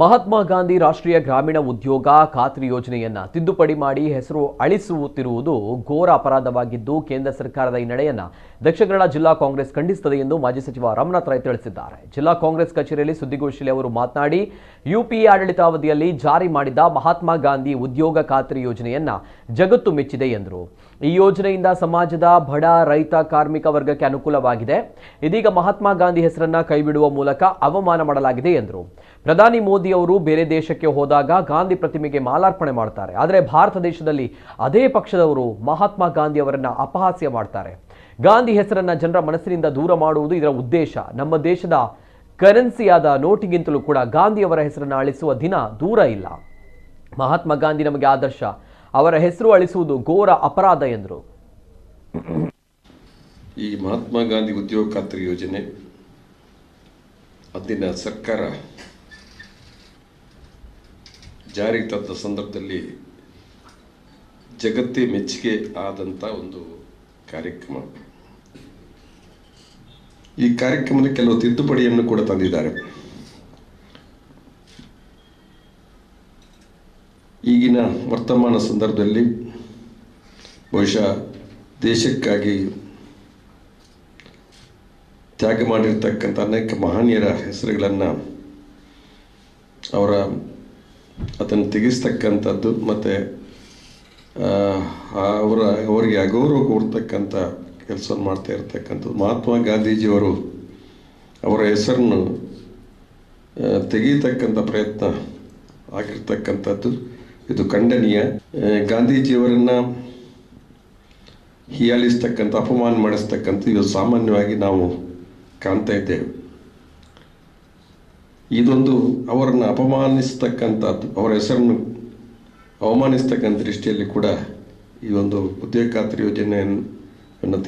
ಮಹಾತ್ಮ ಗಾಂಧಿ ರಾಷ್ಟ್ರೀಯ ಗ್ರಾಮೀಣ ಉದ್ಯೋಗ ಖಾತ್ರಿ ಯೋಜನೆಯನ್ನ ತಿದ್ದುಪಡಿ ಮಾಡಿ ಹೆಸರು ಅಳಿಸುತ್ತಿರುವುದು ಘೋರ ಅಪರಾಧವಾಗಿದ್ದು ಕೇಂದ್ರ ಸರ್ಕಾರದ ಈ ನಡೆಯನ್ನ ದಕ್ಷಿಣ ಕನ್ನಡ ಜಿಲ್ಲಾ ಕಾಂಗ್ರೆಸ್ ಖಂಡಿಸುತ್ತದೆ ಎಂದು ಮಾಜಿ ಸಚಿವ ರಮನಾಥ್ ರೈ ತಿಳಿಸಿದ್ದಾರೆ. ಜಿಲ್ಲಾ ಕಾಂಗ್ರೆಸ್ ಕಚೇರಿಯಲ್ಲಿ ಸುದ್ದಿಗೋಷ್ಠಿಯಲ್ಲಿ ಅವರು ಮಾತನಾಡಿ, ಯುಪಿಎ ಆಡಳಿತಾವಧಿಯಲ್ಲಿ ಜಾರಿ ಮಾಡಿದ ಮಹಾತ್ಮ ಗಾಂಧಿ ಉದ್ಯೋಗ ಖಾತ್ರಿ ಯೋಜನೆಯನ್ನ ಜಗತ್ತು ಮೆಚ್ಚಿದೆ ಎಂದರು. ಈ ಯೋಜನೆಯಿಂದ ಸಮಾಜದ ಬಡ ರೈತ ಕಾರ್ಮಿಕ ವರ್ಗಕ್ಕೆ ಅನುಕೂಲವಾಗಿದೆ. ಇದೀಗ ಮಹಾತ್ಮ ಗಾಂಧಿ ಹೆಸರನ್ನ ಕೈಬಿಡುವ ಮೂಲಕ ಅವಮಾನ ಮಾಡಲಾಗಿದೆ ಎಂದರು. ಪ್ರಧಾನಿ ಮೋದಿ ಅವರು ಬೇರೆ ದೇಶಕ್ಕೆ ಹೋದಾಗ ಗಾಂಧಿ ಪ್ರತಿಮೆಗೆ ಮಾಲಾರ್ಪಣೆ ಮಾಡ್ತಾರೆ. ಆದರೆ ಭಾರತ ದೇಶದಲ್ಲಿ ಅದೇ ಪಕ್ಷದವರು ಮಹಾತ್ಮ ಗಾಂಧಿ ಅವರನ್ನ ಅಪಹಾಸ್ಯ ಮಾಡ್ತಾರೆ. ಗಾಂಧಿ ಹೆಸರನ್ನ ಜನರ ಮನಸ್ಸಿನಿಂದ ದೂರ ಮಾಡುವುದು ಇದರ ಉದ್ದೇಶ. ನಮ್ಮ ದೇಶದ ಕರೆನ್ಸಿಯಾದ ನೋಟಿಗಿಂತಲೂ ಕೂಡ ಗಾಂಧಿ ಅವರ ಹೆಸರನ್ನ ಅಳಿಸುವ ದಿನ ದೂರ ಇಲ್ಲ. ಮಹಾತ್ಮ ಗಾಂಧಿ ನಮಗೆ ಆದರ್ಶ. ಅವರ ಹೆಸರು ಅಳಿಸುವುದು ಘೋರ ಅಪರಾಧ ಎಂದರು. ಈ ಮಹಾತ್ಮ ಗಾಂಧಿ ಉದ್ಯೋಗ ಖಾತ್ರಿ ಯೋಜನೆ ಅಂದಿನ ಸರ್ಕಾರ ಜಾರಿಗೆ ತಂದ ಸಂದರ್ಭದಲ್ಲಿ ಜಗತ್ತೇ ಮೆಚ್ಚುಗೆ ಆದಂಥ ಒಂದು ಕಾರ್ಯಕ್ರಮ. ಈ ಕಾರ್ಯಕ್ರಮದಲ್ಲಿ ಕೆಲವು ತಿದ್ದುಪಡಿಯನ್ನು ಕೂಡ ತಂದಿದ್ದಾರೆ. ಈಗಿನ ವರ್ತಮಾನ ಸಂದರ್ಭದಲ್ಲಿ ಬಹುಶಃ ದೇಶಕ್ಕಾಗಿ ತ್ಯಾಗ ಮಾಡಿರ್ತಕ್ಕಂಥ ಅನೇಕ ಮಹನೀಯರ ಹೆಸರುಗಳನ್ನು ಅದನ್ನು ತೆಗೆಸ್ತಕ್ಕಂಥದ್ದು ಮತ್ತು ಅವರಿಗೆ ಅಗೌರವ ಕೊಡ್ತಕ್ಕಂಥ ಕೆಲಸವನ್ನು ಮಾಡ್ತಾ ಇರ್ತಕ್ಕಂಥದ್ದು. ಮಹಾತ್ಮ ಗಾಂಧೀಜಿಯವರು ಅವರ ಹೆಸರನ್ನು ತೆಗೀತಕ್ಕಂಥ ಪ್ರಯತ್ನ ಆಗಿರ್ತಕ್ಕಂಥದ್ದು ಇದು ಖಂಡನೀಯ. ಗಾಂಧೀಜಿಯವರನ್ನು ಹೀಯಾಳಿಸ್ತಕ್ಕಂಥ, ಅಪಮಾನ ಮಾಡಿಸ್ತಕ್ಕಂಥ ಇದು ಸಾಮಾನ್ಯವಾಗಿ ನಾವು ಕಾಣ್ತಾ ಇದ್ದೇವೆ. ಇದೊಂದು ಅವರನ್ನು ಅಪಮಾನಿಸ್ತಕ್ಕಂಥದ್ದು, ಅವರ ಹೆಸರನ್ನು ಅವಮಾನಿಸ್ತಕ್ಕಂಥ ದೃಷ್ಟಿಯಲ್ಲಿ ಕೂಡ ಈ ಒಂದು ಉದ್ಯೋಗ ಖಾತ್ರಿ ಯೋಜನೆಯನ್ನು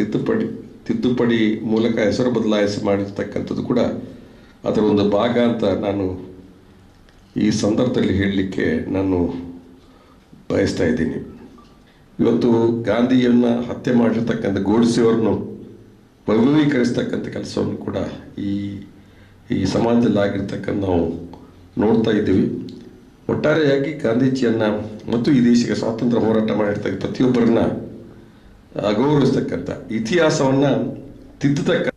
ತಿದ್ದುಪಡಿ ಮೂಲಕ ಹೆಸರು ಬದಲಾಯಿಸಿ ಮಾಡಿರ್ತಕ್ಕಂಥದ್ದು ಕೂಡ ಅದರ ಒಂದು ಭಾಗ ಅಂತ ನಾನು ಈ ಸಂದರ್ಭದಲ್ಲಿ ಹೇಳಲಿಕ್ಕೆ ನಾನು ಬಯಸ್ತಾ ಇದ್ದೀನಿ. ಇವತ್ತು ಗಾಂಧಿಯನ್ನು ಹತ್ಯೆ ಮಾಡಿರ್ತಕ್ಕಂಥ ಗೋಡ್ಸೆಯವರನ್ನು ವೈಭವೀಕರಿಸ್ತಕ್ಕಂಥ ಕೆಲಸವನ್ನು ಕೂಡ ಈ ಸಮಾಜದಲ್ಲಿ ಆಗಿರ್ತಕ್ಕಂಥ ನಾವು ನೋಡ್ತಾ ಇದ್ದೀವಿ. ಒಟ್ಟಾರೆಯಾಗಿ ಗಾಂಧೀಜಿಯನ್ನು ಮತ್ತು ಈ ದೇಶಕ್ಕೆ ಸ್ವಾತಂತ್ರ್ಯ ಹೋರಾಟ ಮಾಡಿರ್ತಕ್ಕಂಥ ಪ್ರತಿಯೊಬ್ಬರನ್ನ ಅಗೌರವಿಸ್ತಕ್ಕಂಥ, ಇತಿಹಾಸವನ್ನು ತಿದ್ದತಕ್ಕ